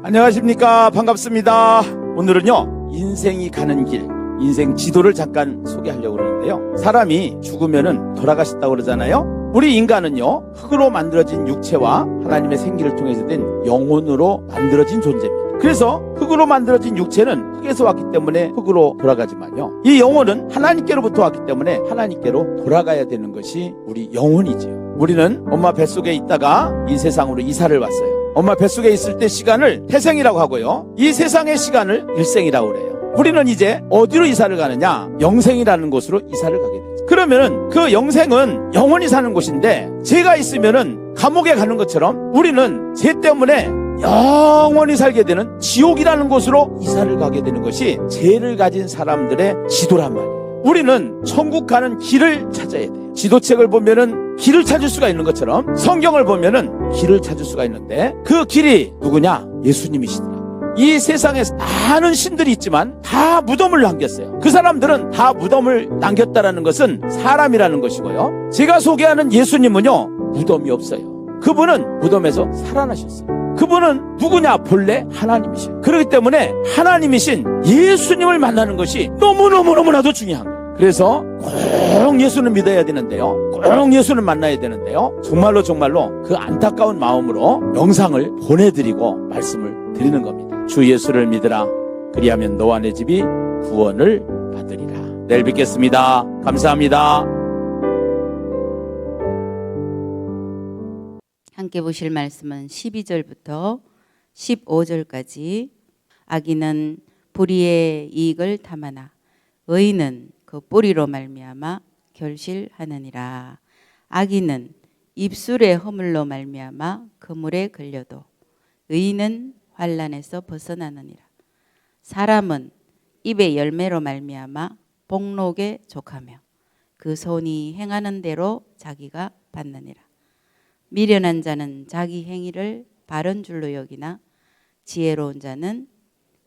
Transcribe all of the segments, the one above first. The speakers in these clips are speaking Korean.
안녕하십니까, 반갑습니다. 오늘은요, 인생이 가는 길, 인생 지도를 잠깐 소개하려고 그러는데요, 사람이 죽으면은 돌아가신다고 그러잖아요. 우리 인간은요, 흙으로 만들어진 육체와 하나님의 생기를 통해서 된 영혼으로 만들어진 존재입니다. 그래서 흙으로 만들어진 육체는 흙에서 왔기 때문에 흙으로 돌아가지만요, 이 영혼은 하나님께로부터 왔기 때문에 하나님께로 돌아가야 되는 것이 우리 영혼이지요. 우리는 엄마 뱃속에 있다가 이 세상으로 이사를 왔어요. 엄마 뱃속에 있을 때 시간을 태생이라고 하고요, 이 세상의 시간을 일생이라고 그래요. 우리는 이제 어디로 이사를 가느냐? 영생이라는 곳으로 이사를 가게 되죠. 그러면은 그 영생은 영원히 사는 곳인데, 죄가 있으면은 감옥에 가는 것처럼 우리는 죄 때문에 영원히 살게 되는 지옥이라는 곳으로 이사를 가게 되는 것이 죄를 가진 사람들의 지도란 말이에요. 우리는 천국 가는 길을 찾아야 돼요. 지도책을 보면은 길을 찾을 수가 있는 것처럼 성경을 보면은 길을 찾을 수가 있는데, 그 길이 누구냐? 예수님이시더라. 이 세상에 많은 신들이 있지만 다 무덤을 남겼어요. 그 사람들은 다 무덤을 남겼다라는 것은 사람이라는 것이고요, 제가 소개하는 예수님은요, 무덤이 없어요. 그분은 무덤에서 살아나셨어요. 그분은 누구냐? 본래 하나님이셔요. 그렇기 때문에 하나님이신 예수님을 만나는 것이 너무나도 중요한 거예요. 그래서 꼭 예수를 믿어야 되는데요, 꼭 예수를 만나야 되는데요, 정말로 그 안타까운 마음으로 영상을 보내드리고 말씀을 드리는 겁니다. 주 예수를 믿으라. 그리하면 너와 내 집이 구원을 받으리라. 내일 뵙겠습니다. 감사합니다. 함께 보실 말씀은 12절부터 15절까지. 악인은 불의의 이익을 탐하나 의인은 그 뿌리로 말미암아 결실하느니라. 악인은 입술의 허물로 말미암아 그물에 걸려도 의인은 환난에서 벗어나느니라. 사람은 입의 열매로 말미암아 복록에 족하며 그 손이 행하는 대로 자기가 받느니라. 미련한 자는 자기 행위를 바른 줄로 여기나 지혜로운 자는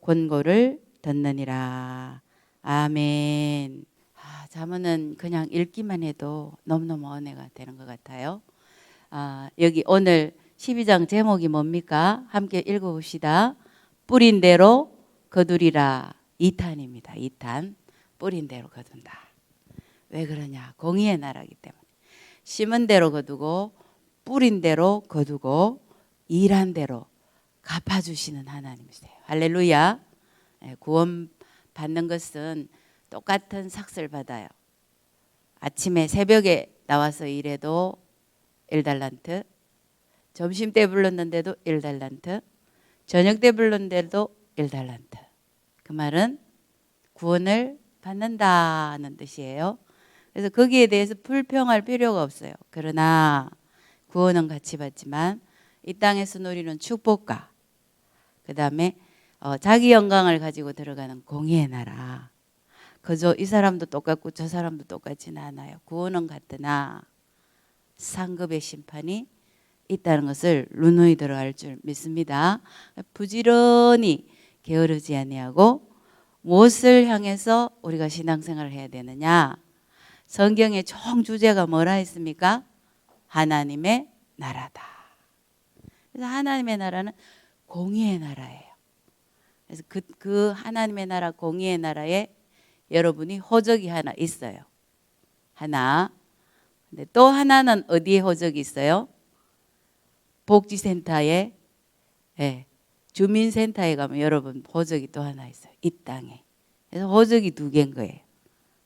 권고를 듣느니라. 아멘. 잠언은 그냥 읽기만 해도 너무너무 은혜가 되는 것 같아요. 여기 오늘 12장 제목이 뭡니까? 함께 읽어봅시다. 뿌린 대로 거두리라. 2탄입니다. 2탄. 뿌린 대로 거둔다. 왜 그러냐? 공의의 나라이기 때문에. 심은 대로 거두고 뿌린 대로 거두고 일한 대로 갚아주시는 하나님이세요. 할렐루야. 구원 받는 것은 똑같은 삭슬 받아요. 아침에 새벽에 나와서 일해도 1달란트, 점심때 불렀는데도 1달란트, 저녁때 불렀는데도 1달란트. 그 말은 구원을 받는다는 뜻이에요. 그래서 거기에 대해서 불평할 필요가 없어요. 그러나 구원은 같이 받지만 이 땅에서 누리는 축복과 그 다음에 자기 영광을 가지고 들어가는 공의의 나라, 그저 이 사람도 똑같고 저 사람도 똑같지는 않아요. 구원은 같으나 상급의 심판이 있다는 것을 누누이 들어갈 줄 믿습니다. 부지런히 게으르지 아니하고 무엇을 향해서 우리가 신앙생활을 해야 되느냐? 성경의 총 주제가 뭐라 했습니까? 하나님의 나라다. 그래서 하나님의 나라는 공의의 나라예요. 그래서 그 하나님의 나라, 공의의 나라에 여러분이 호적이 하나 있어요. 하나. 근데 또 하나는 어디에 호적이 있어요? 복지센터에, 주민센터에 가면 여러분 호적이 또 하나 있어요. 이 땅에. 그래서 호적이 2개인 거예요.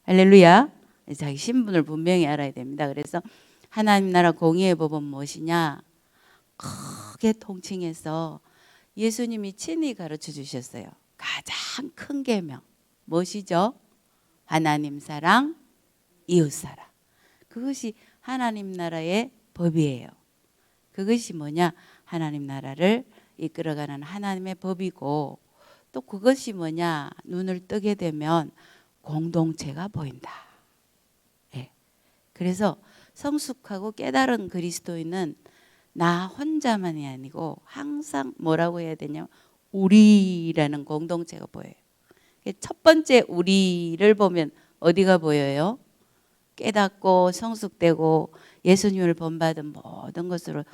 할렐루야. 자기 신분을 분명히 알아야 됩니다. 그래서 하나님 나라 공의의 법은 무엇이냐? 크게 통칭해서 예수님이 친히 가르쳐 주셨어요. 가장 큰 계명 무엇이죠? 하나님 사랑, 이웃 사랑. 그것이 하나님 나라의 법이에요. 그것이 뭐냐? 하나님 나라를 이끌어가는 하나님의 법이고, 또 그것이 뭐냐? 눈을 뜨게 되면 공동체가 보인다. 그래서 성숙하고 깨달은 그리스도인은 나 혼자만이 아니고 항상 뭐라고 해야 되냐면 우리라는 공동체가 보여요. 첫 번째 우리를 보면 어디가 보여요? 깨닫고 성숙되고 예수님을 본받은 모든 것으로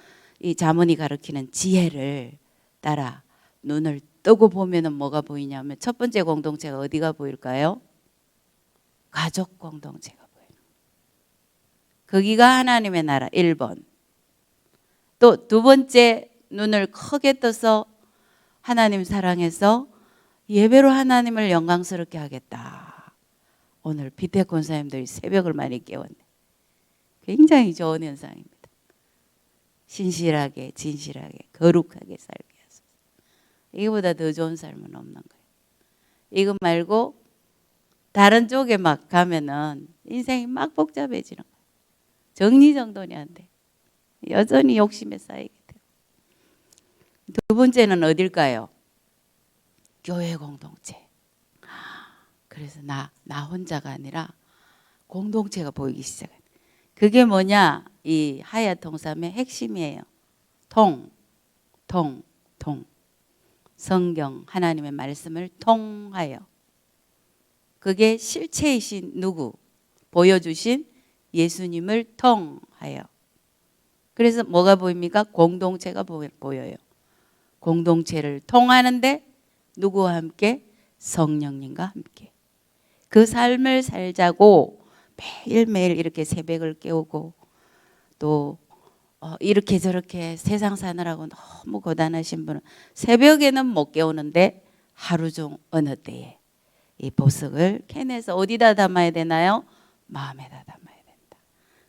이 잠언이 가르치는 지혜를 따라 눈을 뜨고 보면은 뭐가 보이냐면 첫 번째 공동체가 어디가 보일까요? 가족 공동체가 보여요. 거기가 하나님의 나라 1번. 또 두 번째 눈을 크게 떠서 하나님 사랑해서 예배로 하나님을 영광스럽게 하겠다. 오늘 비택 권사님들이 새벽을 많이 깨웠네. 굉장히 좋은 현상입니다. 신실하게 진실하게 거룩하게 살게 하소서. 이거보다 더 좋은 삶은 없는 거예요. 이거 말고 다른 쪽에 막 가면은 인생이 막 복잡해지는 거예요. 정리정돈이 안 돼. 여전히 욕심에 쌓이게 돼요. 두 번째는 어딜까요? 교회 공동체. 그래서 나 혼자가 아니라 공동체가 보이기 시작해요. 그게 뭐냐? 이 하야 통삼의 핵심이에요. 통. 성경 하나님의 말씀을 통하여. 그게 실체이신 누구? 보여주신 예수님을 통하여. 그래서 뭐가 보입니까? 공동체가 보여요. 공동체를 통하는데 누구와 함께? 성령님과 함께. 그 삶을 살자고 매일매일 이렇게 새벽을 깨우고 또 이렇게 저렇게 세상 사느라고 너무 고단하신 분은 새벽에는 못 깨우는데 하루 중 어느 때에 이 보석을 캔에서 어디다 담아야 되나요? 마음에다 담아야 된다.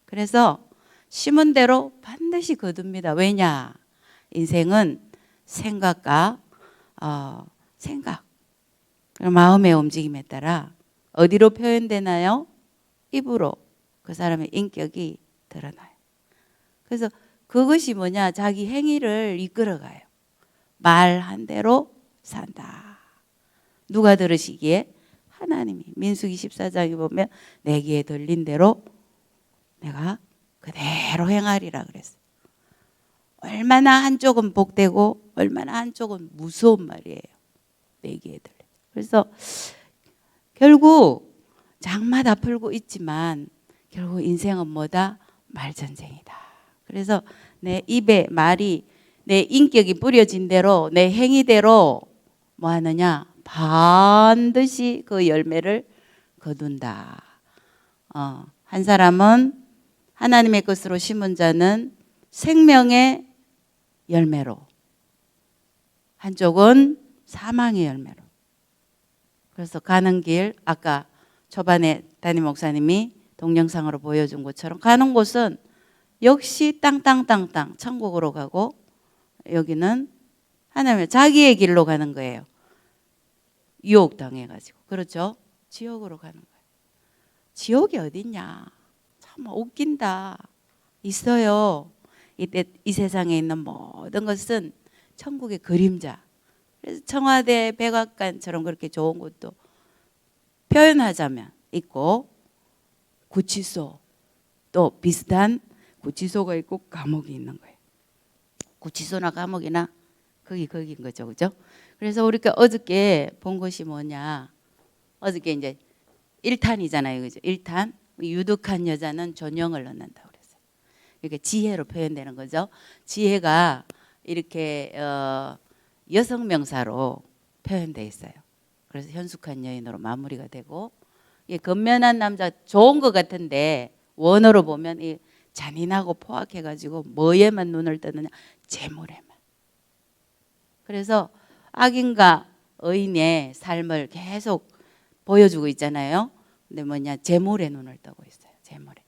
그래서 심은 대로 반드시 거둡니다. 왜냐? 인생은 생각과 생각, 마음의 움직임에 따라 어디로 표현되나요? 입으로 그 사람의 인격이 드러나요. 그래서 그것이 뭐냐? 자기 행위를 이끌어가요. 말한 대로 산다. 누가 들으시기에? 하나님이. 민수기 14장에 보면 내 귀에 들린 대로 내가 그대로 행하리라 그랬어요. 얼마나 한쪽은 복되고 얼마나 한쪽은 무서운 말이에요. 내 귀에 들린. 그래서 결국 장마 다 풀고 있지만 결국 인생은 뭐다? 말전쟁이다. 그래서 내 입에 말이 내 인격이 뿌려진 대로 내 행위대로 뭐 하느냐? 반드시 그 열매를 거둔다. 한 사람은 하나님의 것으로 심은 자는 생명의 열매로, 한쪽은 사망의 열매로. 그래서 가는 길, 아까 초반에 담임 목사님이 동영상으로 보여준 것처럼 가는 곳은 역시 땅땅땅땅 천국으로 가고, 여기는 하나님의 자기의 길로 가는 거예요. 유혹당해가지고. 그렇죠? 지옥으로 가는 거예요. 지옥이 어딨냐? 참 웃긴다. 있어요. 이때 이 세상에 있는 모든 것은 천국의 그림자. 그래서 청와대 백악관처럼 그렇게 좋은 곳도 표현하자면 있고, 구치소 또 비슷한 구치소가 있고 감옥이 있는 거예요. 구치소나 감옥이나 거기인 거죠, 그죠? 그래서 우리가 어저께 본 것이 뭐냐? 어저께 이제 1탄이잖아요, 그죠? 1탄. 유득한 여자는 존영을 얻는다 그랬어요. 이렇게 지혜로 표현되는 거죠. 지혜가 이렇게 여성 명사로 표현되어 있어요. 그래서 현숙한 여인으로 마무리가 되고, 이 건면한 남자 좋은 것 같은데 원어로 보면 이 잔인하고 포악해가지고 뭐에만 눈을 뜨느냐? 재물에만. 그래서 악인과 의인의 삶을 계속 보여주고 있잖아요. 근데 뭐냐? 재물에 눈을 뜨고 있어요. 재물에.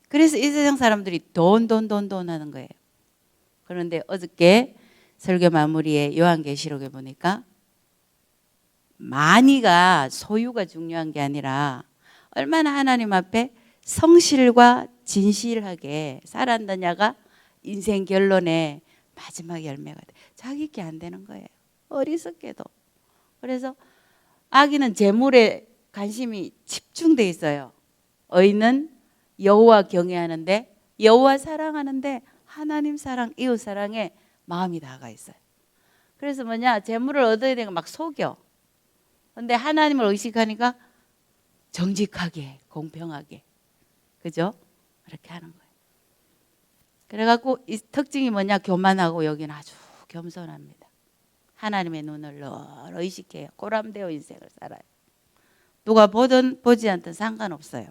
그래서 이 세상 사람들이 돈 하는 거예요. 그런데 어저께 설교 마무리에 요한계시록에 보니까 많이가 소유가 중요한 게 아니라 얼마나 하나님 앞에 성실과 진실하게 살았느냐가 인생 결론의 마지막 열매가 돼. 자기 게 안 되는 거예요. 어리석게도. 그래서 악인은 재물에 관심이 집중돼 있어요. 의인은 여호와 경외하는데, 여호와 사랑하는데 하나님 사랑, 이웃 사랑에 마음이 나가 있어요. 그래서 뭐냐? 재물을 얻어야 되니까 막 속여. 근데 하나님을 의식하니까 정직하게, 공평하게. 그죠? 그렇게 하는 거예요. 그래갖고 이 특징이 뭐냐? 교만하고 여기는 아주 겸손합니다. 하나님의 눈을 늘 의식해요. 고람되어 인생을 살아요. 누가 보든 보지 않든 상관없어요.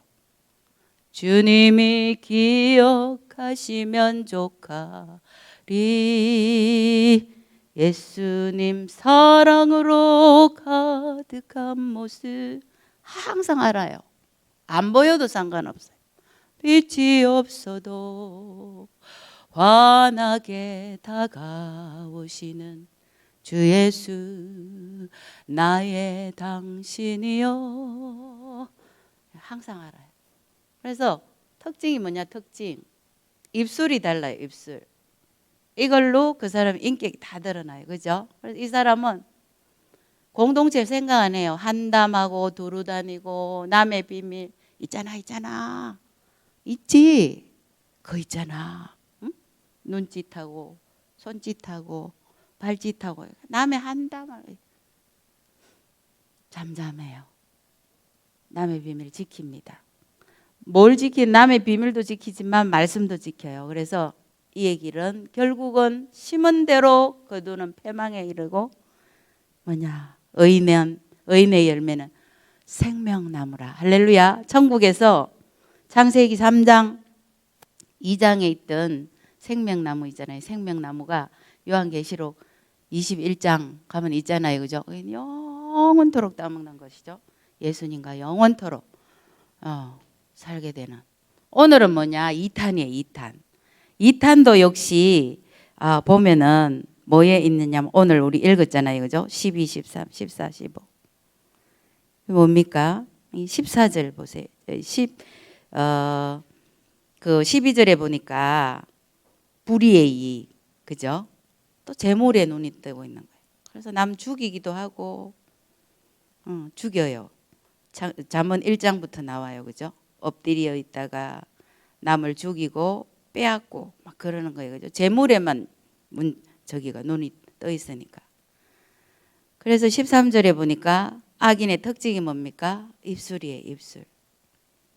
주님이 기억하시면 좋가리. 예수님 사랑으로 가득한 모습 항상 알아요. 안 보여도 상관없어요. 빛이 없어도 환하게 다가오시는 주 예수 나의 당신이여 항상 알아요. 그래서 특징이 뭐냐? 특징 입술이 달라요. 입술 이걸로 그 사람 인격이 다 드러나요. 그죠? 그래서 이 사람은 공동체 생각 안 해요. 한담하고 두루 다니고 남의 비밀 있잖아 있지 그 있잖아 응? 눈짓하고 손짓하고 발짓하고 남의 한담을 잠잠해요. 남의 비밀을 지킵니다. 뭘 지킨 남의 비밀도 지키지만 말씀도 지켜요. 그래서 이 얘기는 결국은 심은 대로 거두는 패망에 이르고 뭐냐 의인의 열매는 생명나무라. 할렐루야. 천국에서 창세기 3장 2장에 있던 생명나무 있잖아요. 생명나무가 요한계시록 21장 가면 있잖아요. 그죠? 영원토록 따먹는 것이죠. 예수님과 영원토록 살게 되는. 오늘은 뭐냐? 2탄이에요. 2탄. 2탄도 역시 보면은 뭐에 있느냐면 오늘 우리 읽었잖아요. 그죠? 12, 13, 14, 15. 뭡니까? 이 14절 보세요. 그 12절에 보니까 불의의 이익. 그죠? 또 재물에 눈이 뜨고 있는 거예요. 그래서 남 죽이기도 하고 죽여요. 잠언 1장부터 나와요. 그죠? 엎드려 있다가 남을 죽이고 빼앗고 막 그러는 거예요. 그죠? 재물에만 눈이 떠 있으니까. 그래서 13절에 보니까 악인의 특징이 뭡니까? 입술이에요. 입술.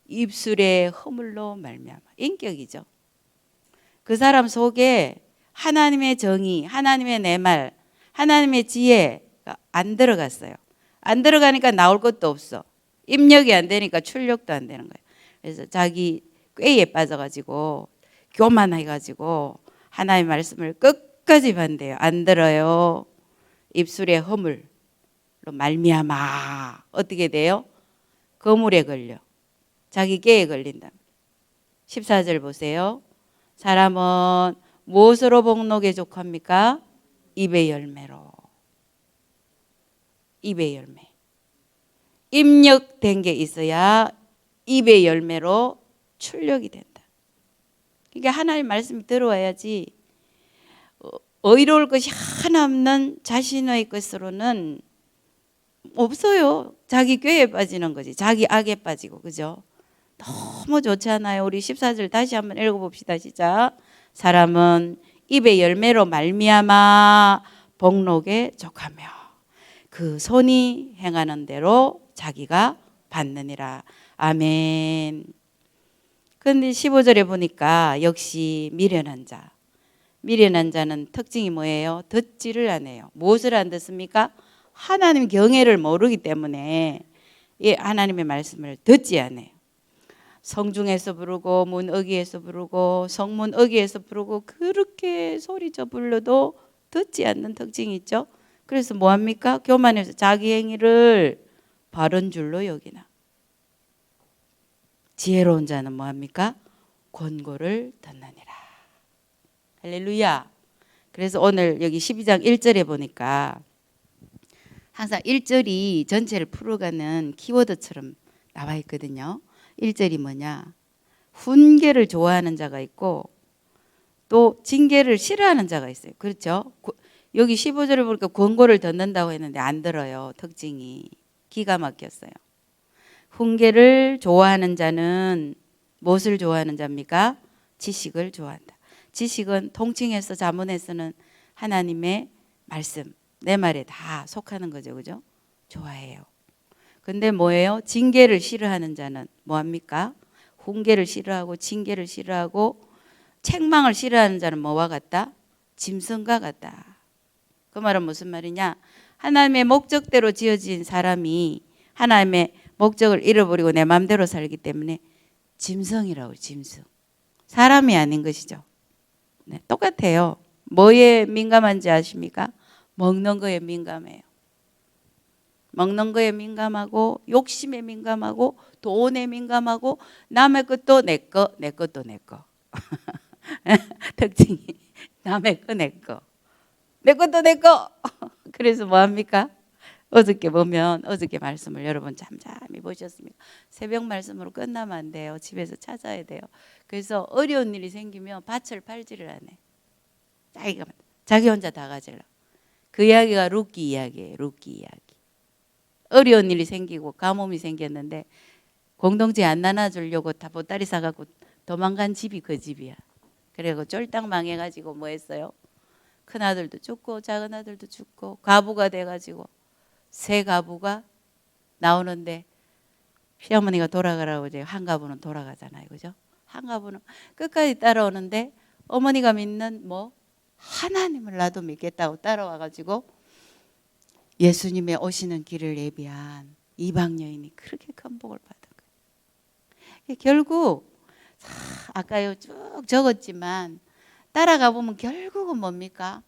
입술의 허물로 말미암아. 인격이죠. 그 사람 속에 하나님의 정의, 하나님의 내 말, 하나님의 지혜가 안 들어갔어요. 안 들어가니까 나올 것도 없어. 입력이 안 되니까 출력도 안 되는 거예요. 그래서 자기 꾀에 빠져가지고 교만해가지고 하나님의 말씀을 끝까지 반대해요. 안 들어요. 입술의 허물로 말미암아 어떻게 돼요? 거물에 걸려. 자기 꾀에 걸린다. 14절 보세요. 사람은 무엇으로 복록에 족합니까? 입의 열매로. 입의 열매. 입력된 게 있어야 입의 열매로 출력이 된다. 그러니까 하나님 말씀이 들어와야지 의로울 것이 하나 없는 자신의 것으로는 없어요. 자기 꾀에 빠지는 거지. 자기 악에 빠지고. 그죠? 너무 좋지 않아요? 우리 14절 다시 한번 읽어봅시다. 시작. 사람은 입의 열매로 말미암아 복록에 족하며 그 손이 행하는 대로 자기가 받느니라. 아멘. 그런데 15절에 보니까 역시 미련한 자. 미련한 자는 특징이 뭐예요? 듣지를 안 해요. 무엇을 안 듣습니까? 하나님 경외를 모르기 때문에 이 하나님의 말씀을 듣지 않아요. 성중에서 부르고 문어기에서 부르고 성문어기에서 부르고 그렇게 소리쳐 불러도 듣지 않는 특징이 있죠. 그래서 뭐합니까? 교만해서 자기 행위를 바른 줄로 여기나. 지혜로운 자는 뭐합니까? 권고를 듣느니라. 할렐루야. 그래서 오늘 여기 12장 1절에 보니까 항상 1절이 전체를 풀어가는 키워드처럼 나와 있거든요. 1절이 뭐냐? 훈계를 좋아하는 자가 있고 또 징계를 싫어하는 자가 있어요. 그렇죠? 여기 15절을 보니까 권고를 듣는다고 했는데 안 들어요. 특징이 기가 막혔어요. 훈계를 좋아하는 자는 무엇을 좋아하는 자입니까? 지식을 좋아한다. 지식은 통칭해서 자문에서는 하나님의 말씀, 내 말에 다 속하는 거죠. 그죠? 좋아해요. 근데 뭐예요? 징계를 싫어하는 자는 뭐합니까? 훈계를 싫어하고 징계를 싫어하고 책망을 싫어하는 자는 뭐와 같다? 짐승과 같다. 그 말은 무슨 말이냐? 하나님의 목적대로 지어진 사람이 하나님의 목적을 잃어버리고 내 마음대로 살기 때문에 짐승이라고, 짐승. 사람이 아닌 것이죠. 네, 똑같아요. 뭐에 민감한지 아십니까? 먹는 거에 민감해요. 먹는 거에 민감하고 욕심에 민감하고 돈에 민감하고 남의 것도 내 거, 내 것도 내 거. 특징이 남의 거, 내 거. 내 것도 내 거. 그래서 뭐 합니까? 어저께 보면 어저께 말씀을 여러분 잠잠히 보셨습니까? 새벽 말씀으로 끝나면 안 돼요. 집에서 찾아야 돼요. 그래서 어려운 일이 생기면 밭을 팔지를 않아요. 자기 혼자 다 가지려고. 그 이야기가 룻기 이야기예요. 룻기 이야기. 어려운 일이 생기고 가뭄이 생겼는데 공동체에 안 나눠주려고 다 보따리 사갖고 도망간 집이 그 집이야. 그리고 쫄딱 망해가지고 뭐 했어요? 큰 아들도 죽고 작은 아들도 죽고 과부가 돼가지고 세 가부가 나오는데 시어머니가 돌아가라고 이제 한 가부는 돌아가잖아요. 그죠? 한 가부는 끝까지 따라오는데 어머니가 믿는 뭐 하나님을 나도 믿겠다고 따라와가지고 예수님의 오시는 길을 예비한 이방 여인이 그렇게 큰 복을 받은 거예요. 결국 아까요 쭉 적었지만 따라가 보면 결국은 뭡니까?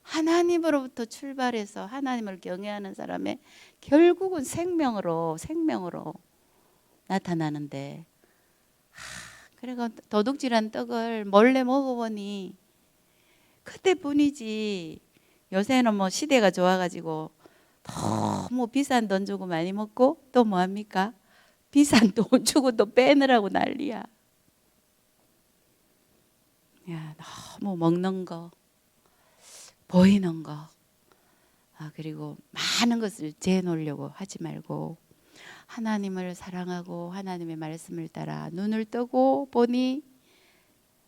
하나님으로부터 출발해서 하나님을 경외하는 사람의 결국은 생명으로 나타나는데 그래가 도둑질한 떡을 몰래 먹어보니 그때뿐이지. 요새는 뭐 시대가 좋아가지고 너무 비싼 돈 주고 많이 먹고 또 뭐합니까? 비싼 돈 주고 또 빼느라고 난리야. 야, 너무 먹는 거 보이는 거 그리고 많은 것을 재놓으려고 하지 말고 하나님을 사랑하고 하나님의 말씀을 따라 눈을 뜨고 보니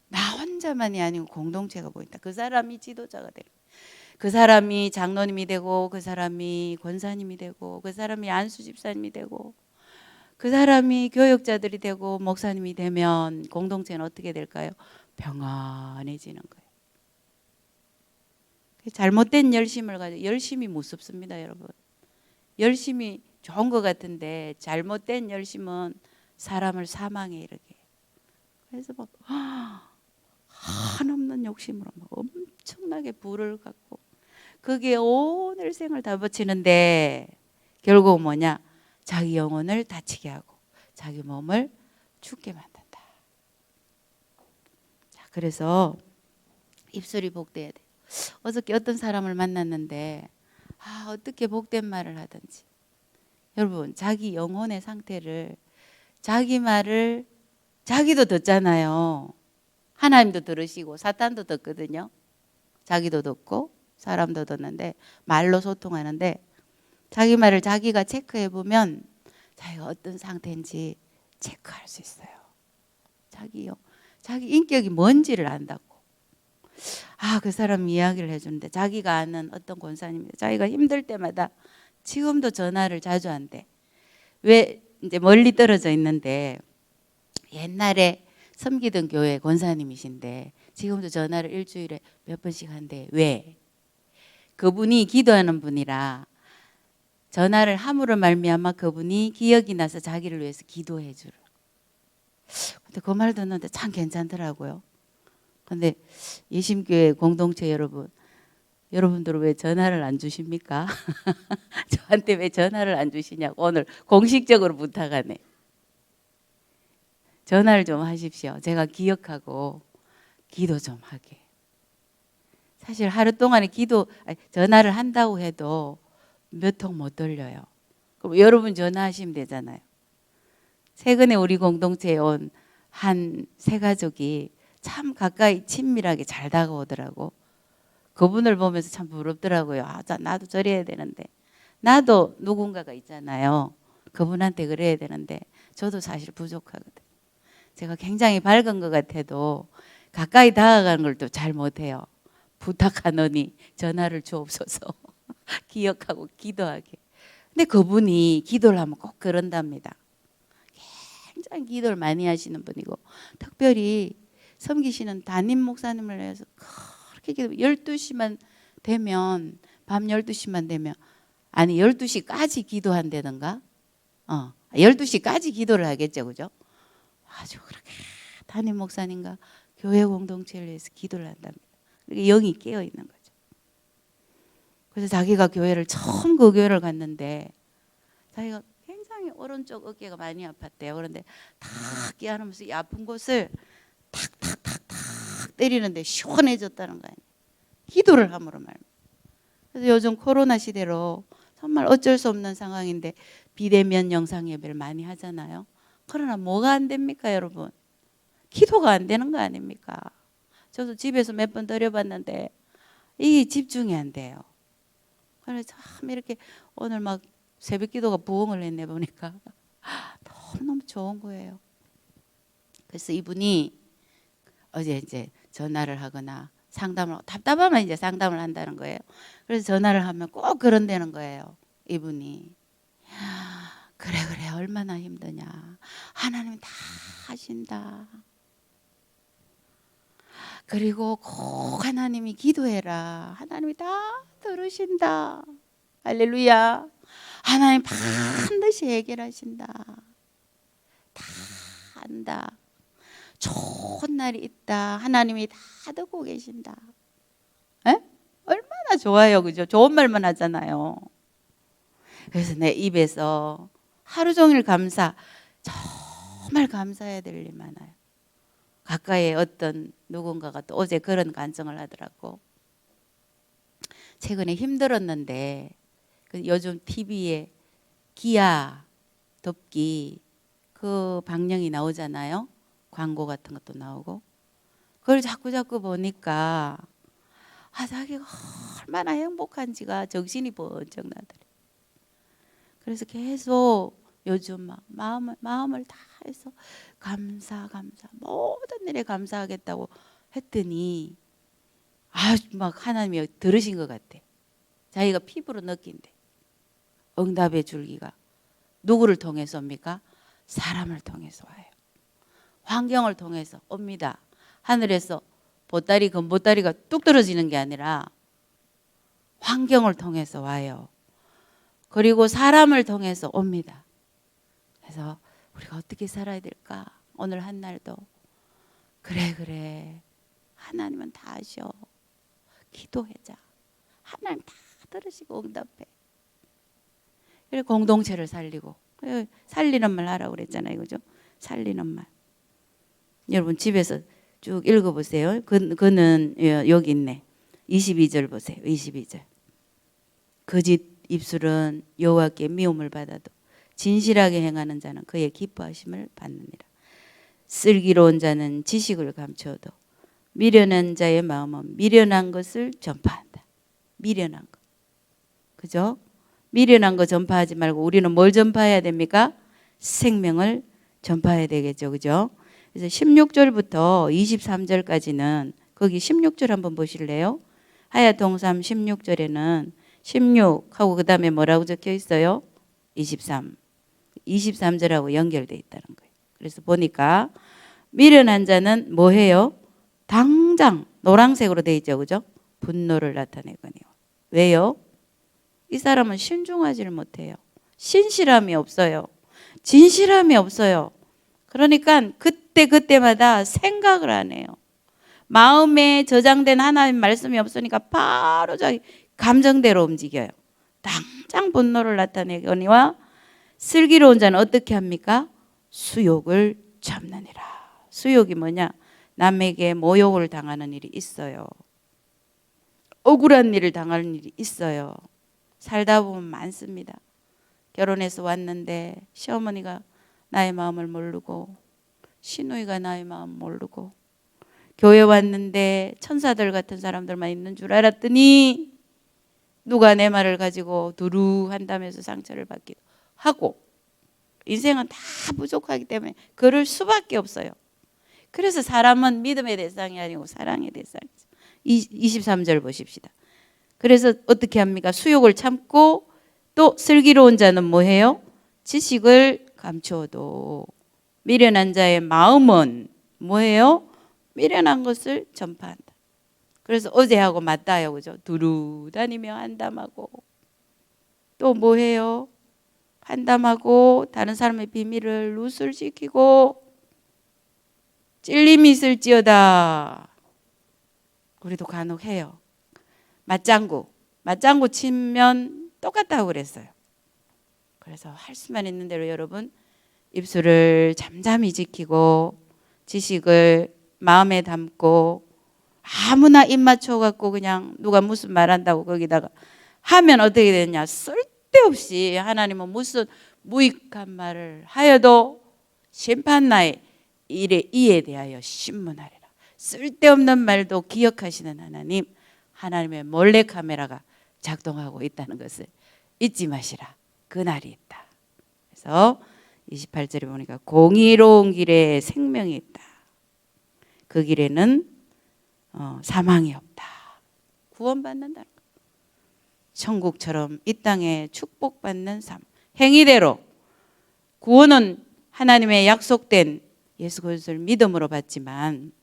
나 혼자만이 아니고 공동체가 보인다. 그 사람이 지도자가 되고 그 사람이 장로님이 되고 그 사람이 권사님이 되고 그 사람이 안수 집사님이 되고 그 사람이 교역자들이 되고 목사님이 되면 공동체는 어떻게 될까요? 평안해지는 거예요. 잘못된 열심을 가지고 열심이 무섭습니다, 여러분. 열심이 좋은 것 같은데 잘못된 열심은 사람을 사망에 이르게 해요. 그래서 막 한없는 욕심으로 막 엄청나게 불을 갖고 그게 온 일생을 다 바치는데 결국 뭐냐? 자기 영혼을 다치게 하고 자기 몸을 죽게 만든다. 자, 그래서 입술이 복돼야 돼. 어저께 어떤 사람을 만났는데 어떻게 복된 말을 하든지 여러분 자기 영혼의 상태를 자기 말을 자기도 듣잖아요. 하나님도 들으시고 사탄도 듣거든요. 자기도 듣고 사람도 듣는데 말로 소통하는데 자기 말을 자기가 체크해 보면 자기가 어떤 상태인지 체크할 수 있어요. 자기 인격이 뭔지를 안다고. 그 사람 이야기를 해주는데 자기가 아는 어떤 권사님이 자기가 힘들 때마다 지금도 전화를 자주 한대. 왜 이제 멀리 떨어져 있는데 옛날에 섬기던 교회 권사님이신데 지금도 전화를 일주일에 몇 번씩 한대. 왜? 그분이 기도하는 분이라 전화를 함으로 말미암아 그분이 기억이 나서 자기를 위해서 기도해 주라. 근데 그 말 듣는데 참 괜찮더라고요. 근데 예심교회 공동체 여러분들은 왜 전화를 안 주십니까? 저한테 왜 전화를 안 주시냐고 오늘 공식적으로 부탁하네. 전화를 좀 하십시오. 제가 기억하고 기도 좀 하게. 사실 하루 동안에 전화를 한다고 해도 몇 통 못 돌려요. 그럼 여러분 전화하시면 되잖아요. 최근에 우리 공동체에 온 한 세 가족이 참 가까이 친밀하게 잘 다가오더라고. 그분을 보면서 참 부럽더라고요. 나도 저래야 되는데. 나도 누군가가 있잖아요. 그분한테 그래야 되는데 저도 사실 부족하거든요. 제가 굉장히 밝은 것 같아도 가까이 다가가는 걸 또 잘 못해요. 부탁하노니 전화를 주옵소서. 기억하고 기도하게. 근데 그분이 기도를 하면 꼭 그런답니다. 굉장히 기도를 많이 하시는 분이고, 특별히 섬기시는 담임 목사님을 위해서 그렇게 기도, 12시만 되면, 밤 12시만 되면, 아니 12시까지 기도한다든가, 12시까지 기도를 하겠죠, 그죠? 아주 그렇게 담임 목사님과 교회 공동체를 위해서 기도를 한답니다. 그러니까 영이 깨어 있는 거죠. 그래서 자기가 교회를 처음 그 교회를 갔는데 자기가 굉장히 오른쪽 어깨가 많이 아팠대요. 그런데 탁 깨안으면서 이 아픈 곳을 탁탁탁탁 때리는데 시원해졌다는 거 아니에요. 기도를 함으로 말입니다. 그래서 요즘 코로나 시대로 정말 어쩔 수 없는 상황인데 비대면 영상 예배를 많이 하잖아요. 그러나 뭐가 안 됩니까, 여러분? 기도가 안 되는 거 아닙니까? 저도 집에서 몇 번 드려봤는데 이게 집중이 안 돼요. 그래서 참 이렇게 오늘 막 새벽 기도가 부흥을 했네 보니까 너무너무 좋은 거예요. 그래서 이분이 어제 이제 전화를 하거나 상담을 하고, 답답하면 이제 상담을 한다는 거예요. 그래서 전화를 하면 꼭 그런다는 거예요. 이분이 그래 얼마나 힘드냐, 하나님 다 하신다. 그리고 꼭 하나님이 기도해라, 하나님이 다 들으신다. 할렐루야. 하나님 반드시 해결하신다. 다 한다. 좋은 날이 있다. 하나님이 다 듣고 계신다. 에? 얼마나 좋아요, 그죠? 좋은 말만 하잖아요. 그래서 내 입에서 하루 종일 정말 감사해야 될 일 많아요. 가까이에 어떤 누군가가 또 어제 그런 간증을 하더라고. 최근에 힘들었는데 요즘 TV에 기아 덮기 그 방영이 나오잖아요. 광고 같은 것도 나오고. 그걸 자꾸 보니까 자기가 얼마나 행복한지가 정신이 번쩍 나더래. 그래서 계속 요즘 막 마음을 다해서 감사 모든 일에 감사하겠다고 했더니 막 하나님이 들으신 것 같아. 자기가 피부로 느낀대. 응답의 줄기가 누구를 통해서 옵니까? 사람을 통해서 와요. 환경을 통해서 옵니다. 하늘에서 보따리 금보따리가 뚝 떨어지는 게 아니라 환경을 통해서 와요. 그리고 사람을 통해서 옵니다. 그래서 우리가 어떻게 살아야 될까? 오늘 한 날도 그래 하나님은 다 아셔. 기도하자. 하나님 다 들으시고 응답해. 그래 공동체를 살리고, 살리는 말 하라고 그랬잖아요, 그죠? 살리는 말. 여러분 집에서 쭉 읽어보세요. 그는 여기 있네. 22절 보세요. 22절. 거짓 입술은 여호와께 미움을 받아도 진실하게 행하는 자는 그의 기뻐하심을 받느니라. 슬기로운 자는 지식을 감추어도 미련한 자의 마음은 미련한 것을 전파한다. 미련한 것. 그죠? 미련한 거 전파하지 말고 우리는 뭘 전파해야 됩니까? 생명을 전파해야 되겠죠. 그죠? 그래서 16절부터 23절까지는 거기 16절 한번 보실래요? 하야통삼 16절에는 16하고 그 다음에 뭐라고 적혀 있어요? 23절하고 연결돼 있다는 거예요. 그래서 보니까 미련한 자는 뭐 해요? 당장 노란색으로 돼 있죠. 그죠? 분노를 나타내거니와. 왜요? 이 사람은 신중하지를 못해요. 신실함이 없어요. 진실함이 없어요. 그러니까 그때마다 생각을 안 해요. 마음에 저장된 하나님 말씀이 없으니까 바로 자기 감정대로 움직여요. 당장 분노를 나타내거니와 슬기로운 자는 어떻게 합니까? 수욕을 참느니라. 수욕이 뭐냐? 남에게 모욕을 당하는 일이 있어요. 억울한 일을 당하는 일이 있어요. 살다 보면 많습니다. 결혼해서 왔는데 시어머니가 나의 마음을 모르고 시누이가 나의 마음 모르고 교회 왔는데 천사들 같은 사람들만 있는 줄 알았더니 누가 내 말을 가지고 두루 한다면서 상처를 받기도 하고 인생은 다 부족하기 때문에 그럴 수밖에 없어요. 그래서 사람은 믿음의 대상이 아니고 사랑의 대상이죠. 23절 보십시다. 그래서 어떻게 합니까? 수욕을 참고 또 슬기로운 자는 뭐해요? 지식을 감추어도 미련한 자의 마음은 뭐예요? 미련한 것을 전파한다. 그래서 어제하고 맞닿아요. 그죠? 두루 다니며 한담하고 또 뭐해요? 한담하고 다른 사람의 비밀을 누설시키고 찔림이 있을지어다. 우리도 간혹 해요. 맞장구 치면 똑같다고 그랬어요. 그래서 할 수만 있는 대로 여러분 입술을 잠잠히 지키고 지식을 마음에 담고 아무나 입 맞춰 갖고 그냥 누가 무슨 말한다고 거기다가 하면 어떻게 되느냐? 쓸데없이 하나님은 무슨 무익한 말을 하여도 심판나의 이에 대하여 신문하리라. 쓸데없는 말도 기억하시는 하나님, 하나님의 몰래카메라가 작동하고 있다는 것을 잊지 마시라. 그날이 있다. 그래서 28절에 보니까 공의로운 길에 생명이 있다. 그 길에는 사망이 없다. 구원받는다는 것. 천국처럼 이 땅에 축복받는 삶. 행위대로 구원은 하나님의 약속된 예수 그리스도를 믿음으로 받지만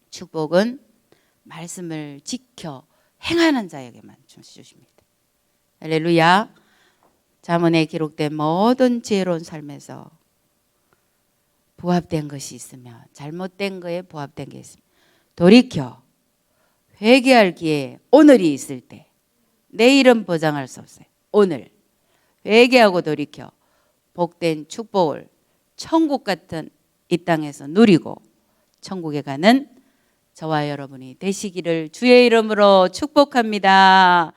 축복은 말씀을 지켜 행하는 자에게만 주십니다. 할렐루야. 잠언에 기록된 모든 지혜로운 삶에서 부합된 것이 있으면 잘못된 거에 부합된 게 있으면 돌이켜 회개할 기회 오늘이 있을 때 내일은 보장할 수 없어요. 오늘 회개하고 돌이켜 복된 축복을 천국 같은 이 땅에서 누리고 천국에 가는 저와 여러분이 되시기를 주의 이름으로 축복합니다.